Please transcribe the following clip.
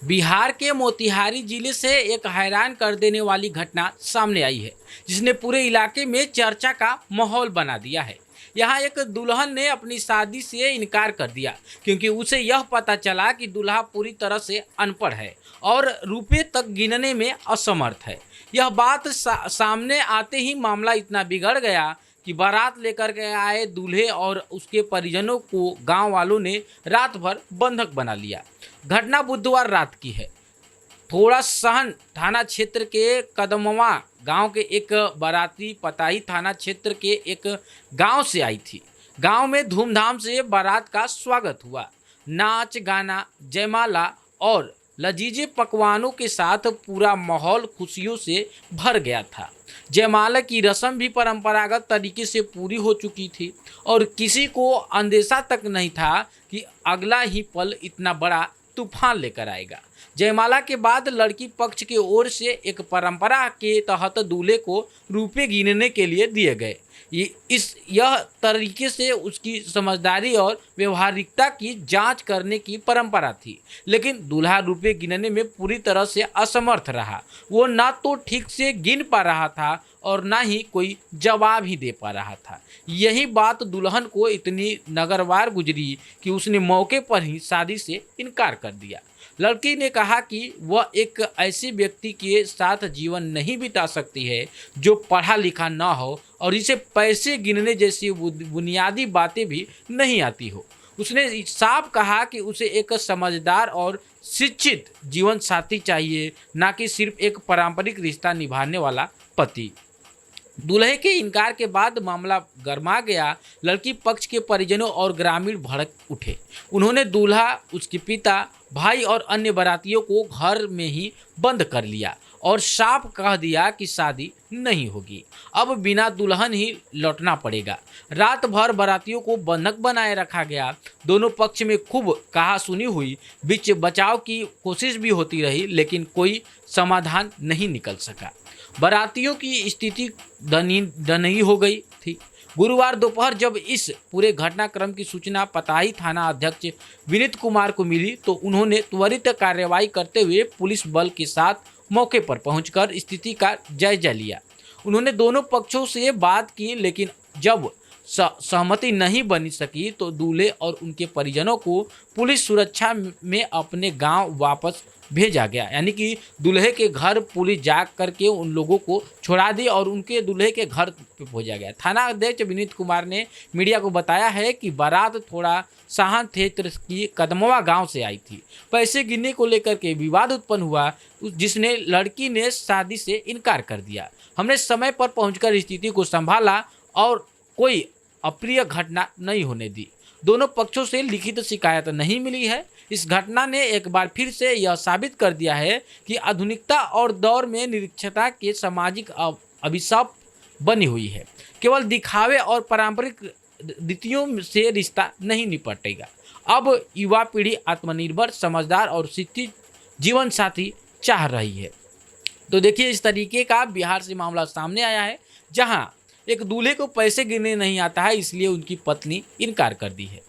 बिहार के मोतिहारी जिले से एक हैरान कर देने वाली घटना सामने आई है, जिसने पूरे इलाके में चर्चा का माहौल बना दिया है। यहाँ एक दुल्हन ने अपनी शादी से इनकार कर दिया क्योंकि उसे यह पता चला कि दूल्हा पूरी तरह से अनपढ़ है और रुपए तक गिनने में असमर्थ है। यह बात सामने आते ही मामला इतना बिगड़ गया कि बारात लेकर के आए दूल्हे और उसके परिजनों को गांव वालों ने रात भर बंधक बना लिया। घटना बुधवार रात की है। थोड़ा सहन थाना क्षेत्र के कदमवा गांव के एक बाराती पताही थाना क्षेत्र के एक गांव से आई थी। गांव में धूमधाम से बारात का स्वागत हुआ। नाच गाना, जयमाला और लजीजे पकवानों के साथ पूरा माहौल खुशियों से भर गया था। जयमाला की रस्म भी परंपरागत तरीके से पूरी हो चुकी थी और किसी को अंदेशा तक नहीं था कि अगला ही पल इतना बड़ा तूफान लेकर आएगा। जयमाला के बाद लड़की पक्ष की ओर से एक परंपरा के तहत दूल्हे को रुपए गिनने के लिए दिए गए। यह तरीके से उसकी समझदारी और व्यवहारिकता की जांच करने की परंपरा थी, लेकिन दूल्हा रुपए गिनने में पूरी तरह से असमर्थ रहा। वो ना तो ठीक से गिन पा रहा था और ना ही कोई जवाब ही दे पा रहा था। यही बात दुल्हन को इतनी नगरवार गुजरी कि उसने मौके पर ही शादी से इनकार कर दिया। लड़की ने कहा कि वह एक ऐसे व्यक्ति के साथ जीवन नहीं बिता सकती है जो पढ़ा लिखा ना हो और इसे पैसे गिनने जैसी बुनियादी बातें भी नहीं आती हो। उसने साफ कहा कि उसे एक समझदार और शिक्षित जीवन साथी चाहिए, ना कि सिर्फ एक पारंपरिक रिश्ता निभाने वाला पति। दूल्हे के इनकार के बाद मामला गरमा गया। लड़की पक्ष के परिजनों और ग्रामीण भड़क उठे। उन्होंने दूल्हा, उसके पिता, भाई और अन्य बारातियों को घर में ही बंद कर लिया और साफ कह दिया कि शादी नहीं होगी, अब बिना दुल्हन ही लौटना पड़ेगा। रात भर बारातियों को बंधक बनाए रखा गया। दोनों पक्ष में खूब कहासुनी हुई, बीच बचाव की कोशिश भी होती रही, लेकिन कोई समाधान नहीं निकल सका। बारातियों की स्थिति दयनीय हो गई थी। गुरुवार दोपहर जब इस पूरे घटनाक्रम की सूचना पताही थाना अध्यक्ष विनीत कुमार को मिली तो उन्होंने त्वरित कार्रवाई करते हुए पुलिस बल के साथ मौके पर पहुंचकर स्थिति का जायजा लिया। उन्होंने दोनों पक्षों से बात की, लेकिन जब सहमति नहीं बन सकी तो दूल्हे और उनके परिजनों को पुलिस सुरक्षा में अपने गांव वापस भेजा गया। यानी कि दूल्हे के घर पुलिस जाग करके उन लोगों को छोड़ा दी और उनके दूल्हे के घर पे पहुंचा गया। थाना अध्यक्ष विनीत कुमार ने मीडिया को बताया है कि बारात थोड़ा साहन क्षेत्र की कदमवा गांव से आई थी। पैसे गिनने को लेकर के विवाद उत्पन्न हुआ, जिसने लड़की ने शादी से इनकार कर दिया। हमने समय पर पहुंचकर स्थिति को संभाला और कोई अप्रिय घटना नहीं होने दी। दोनों पक्षों से लिखित शिकायत नहीं मिली है। इस घटना ने एक बार फिर से यह साबित कर दिया है कि आधुनिकता और दौर में निरक्षरता के सामाजिक अभिशाप बनी हुई है। केवल दिखावे और पारंपरिक रीतियों से रिश्ता नहीं निपटेगा। अब युवा पीढ़ी आत्मनिर्भर, समझदार और शिक्षित जीवन साथी चाह रही है। तो देखिए, इस तरीके का बिहार से मामला सामने आया है, जहां एक दूल्हे को पैसे गिनने नहीं आता है, इसलिए उनकी पत्नी इनकार कर दी है।